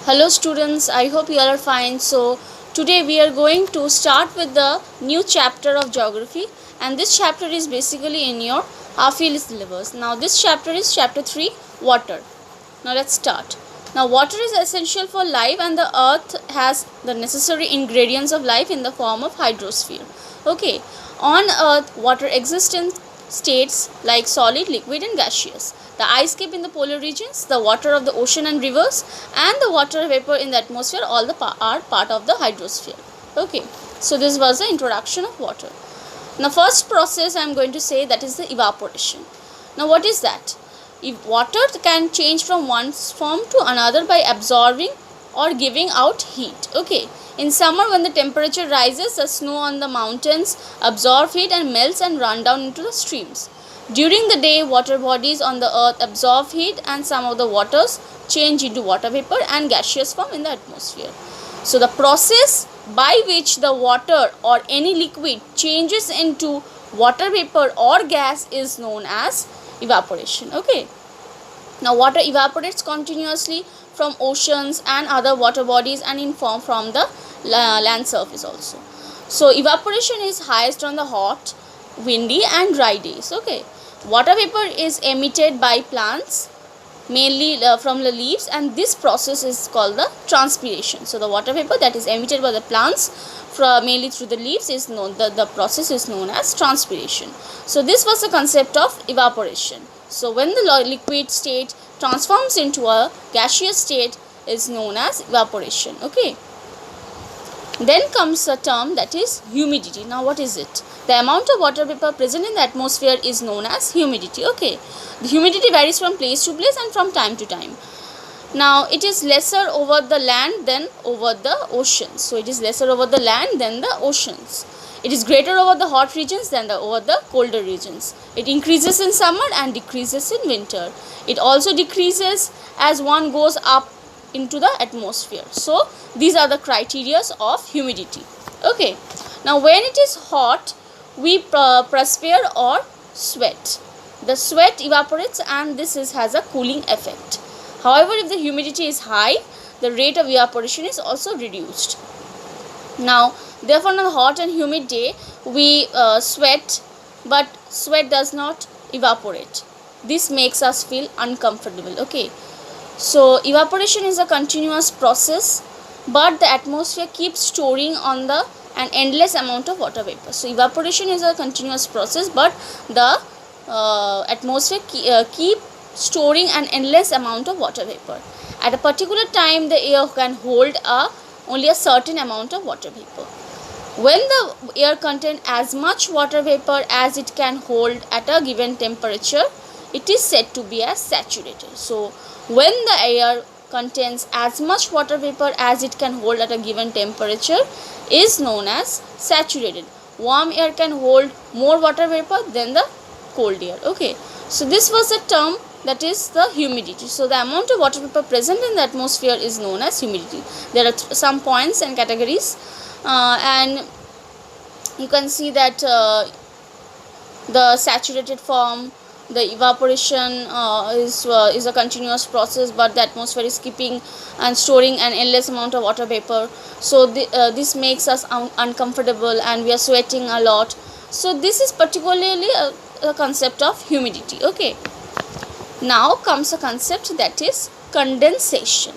Hello students, I hope you all are fine. So today we are going to start with the new chapter of geography, and this chapter is basically in your half yearly syllabus. Now this chapter is chapter 3, water. Now let's start. Now water is essential for life, and the earth has the necessary ingredients of life in the form of hydrosphere. Okay, on earth water exists in states like solid, liquid and gaseous. The ice cap in the polar regions, the water of the ocean and rivers, and the water vapor in the atmosphere all are part of the hydrosphere. Okay, so this was the introduction of water. Now first process I am going to say, that is the evaporation. Now what is that? If water can change from one form to another by absorbing or giving out heat. Okay, in summer when the temperature rises, the snow on the mountains absorb heat and melts and run down into the streams. During the day, water bodies on the earth absorb heat and some of the waters change into water vapor and gaseous form in the atmosphere. So the process by which the water or any liquid changes into water vapor or gas is known as evaporation. Okay, now water evaporates continuously from oceans and other water bodies and in form from the land surface also. So evaporation is highest on the hot, windy and dry days. Okay, water vapor is emitted by plants mainly from the leaves, and this process is called the transpiration. So the water vapor that is emitted by the plants mainly through the leaves is known, the process is known as transpiration. So this was the concept of evaporation. So when the liquid state transforms into a gaseous state is known as evaporation. Okay, then comes a term, that is humidity. Now what is it? The amount of water vapor present in the atmosphere is known as humidity. Okay, the humidity varies from place to place and from time to time. Now it is lesser over the land than over the oceans. So it is lesser over the land than the oceans. It is greater over the hot regions than over the colder regions. It increases in summer and decreases in winter. It also decreases as one goes up into the atmosphere. So these are the criteria of humidity. Okay, now when it is hot, we perspire or sweat. The sweat evaporates and this has a cooling effect. However, if the humidity is high, the rate of evaporation is also reduced. Now therefore on a hot and humid day we sweat, but sweat does not evaporate. This makes us feel uncomfortable. Okay, so evaporation is a continuous process, but the atmosphere keeps storing on an endless amount of water vapor. So evaporation is a continuous process, but the atmosphere keep storing an endless amount of water vapor. At a particular time the air can hold only a certain amount of water vapor. When the air contains as much water vapor as it can hold at a given temperature, it is said to be as saturated. So when the air contains as much water vapor as it can hold at a given temperature is known as saturated. Warm air can hold more water vapor than the cold air. Okay, so this was the term, that is the humidity. So the amount of water vapor present in the atmosphere is known as humidity. There are some points and categories, and you can see that the saturated form, the evaporation is a continuous process, but the atmosphere is keeping and storing an endless amount of water vapor. So this makes us uncomfortable and we are sweating a lot. So this is particularly a concept of humidity. Okay, now comes a concept, that is condensation.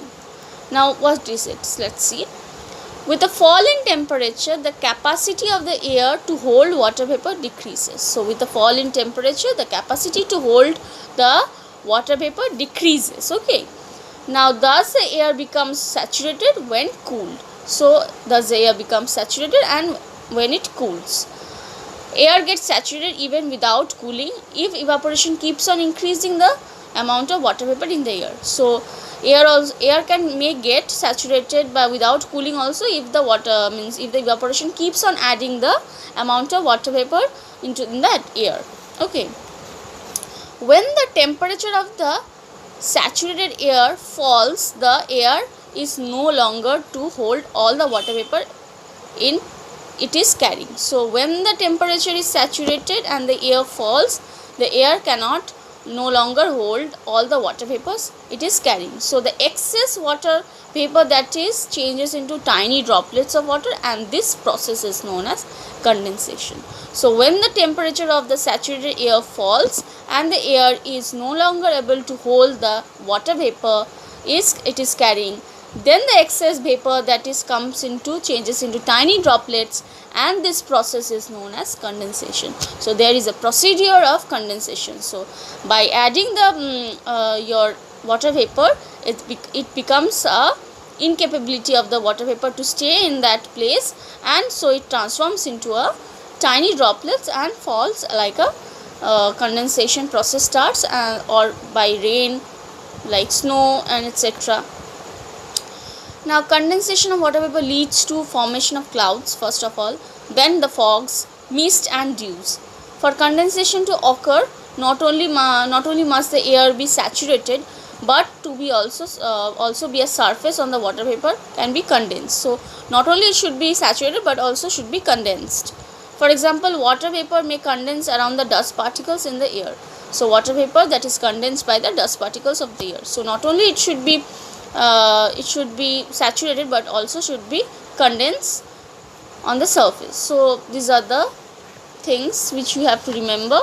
Now what is it? Let's see. With a fall in temperature, the capacity of the air to hold water vapor decreases. So with a fall in temperature, the capacity to hold the water vapor decreases. Okay, now thus the air becomes saturated when cooled. So thus the air becomes saturated and when it cools. Air gets saturated even without cooling if evaporation keeps on increasing the amount of water vapor in the air. So air may get saturated by without cooling also if the if the evaporation keeps on adding the amount of water vapor in that air. Okay, when the temperature of the saturated air falls, the air is no longer to hold all the water vapor in it is carrying. So when the temperature is saturated and the air falls, the air cannot no longer hold all the water vapors it is carrying. So the excess water vapor that is changes into tiny droplets of water, and this process is known as condensation. So when the temperature of the saturated air falls and the air is no longer able to hold the water vapor it is carrying, then the excess vapor that is changes into tiny droplets, and this process is known as condensation. So there is a procedure of condensation. So by adding the your water vapor, it becomes a incapability of the water vapor to stay in that place, and so it transforms into a tiny droplets and falls like a condensation process starts, or by rain like snow and etc. Now condensation of water vapor leads to formation of clouds first of all, then the fogs, mist and dews. For condensation to occur, not only must the air be saturated, but to be also be a surface on the water vapor can be condensed. So not only it should be saturated but also should be condensed. For example, water vapor may condense around the dust particles in the air. So water vapor that is condensed by the dust particles of the air. So not only it should be saturated but also should be condensed on the surface. So these are the things which you have to remember.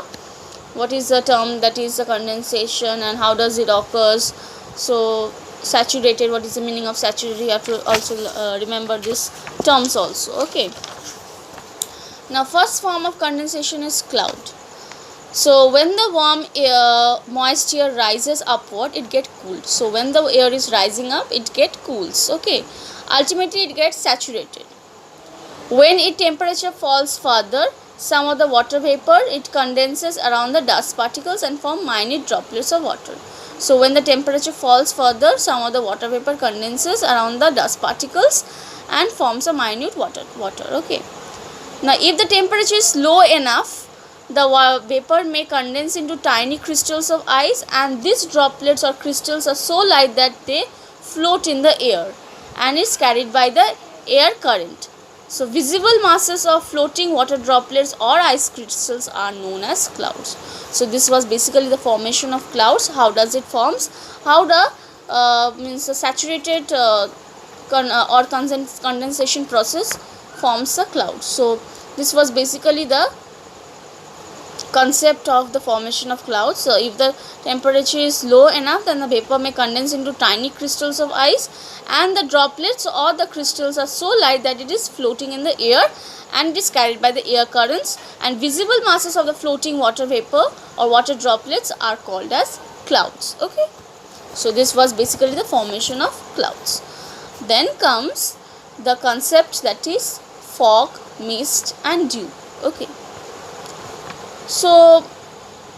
What is the term that is the condensation and how does it occurs? So saturated, what is the meaning of saturated? You have to also remember these terms also. Okay. Now first form of condensation is cloud. So when the warm air, moist air rises upward, it gets cooled. So when the air is rising up, it gets cools. Okay. Ultimately it gets saturated. When its temperature falls further, some of the water vapor it condenses around the dust particles and form minute droplets of water. So when the temperature falls further, some of the water vapor condenses around the dust particles and forms a minute water. Okay. Now if the temperature is low enough, the vapor may condense into tiny crystals of ice, and these droplets or crystals are so light that they float in the air and is carried by the air current. So visible masses of floating water droplets or ice crystals are known as clouds. So this was basically the formation of clouds. How does it forms? How the saturated or condensation process forms a cloud. So this was basically the concept of the formation of clouds. So if the temperature is low enough, then the vapor may condense into tiny crystals of ice, and the droplets or the crystals are so light that it is floating in the air and it is carried by the air currents, and visible masses of the floating water vapor or water droplets are called as clouds. Okay. So this was basically the formation of clouds. Then comes the concept that is fog, mist and dew. Okay. So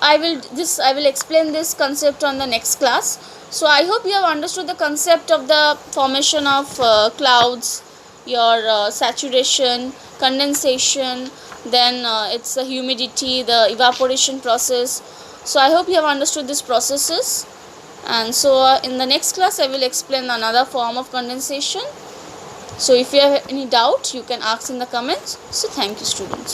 I will explain this concept on the next class. So I hope you have understood the concept of the formation of clouds, your saturation, condensation, then it's the humidity, the evaporation process. So I hope you have understood these processes, and so in the next class I will explain another form of condensation. So if you have any doubt, you can ask in the comments. So thank you, students.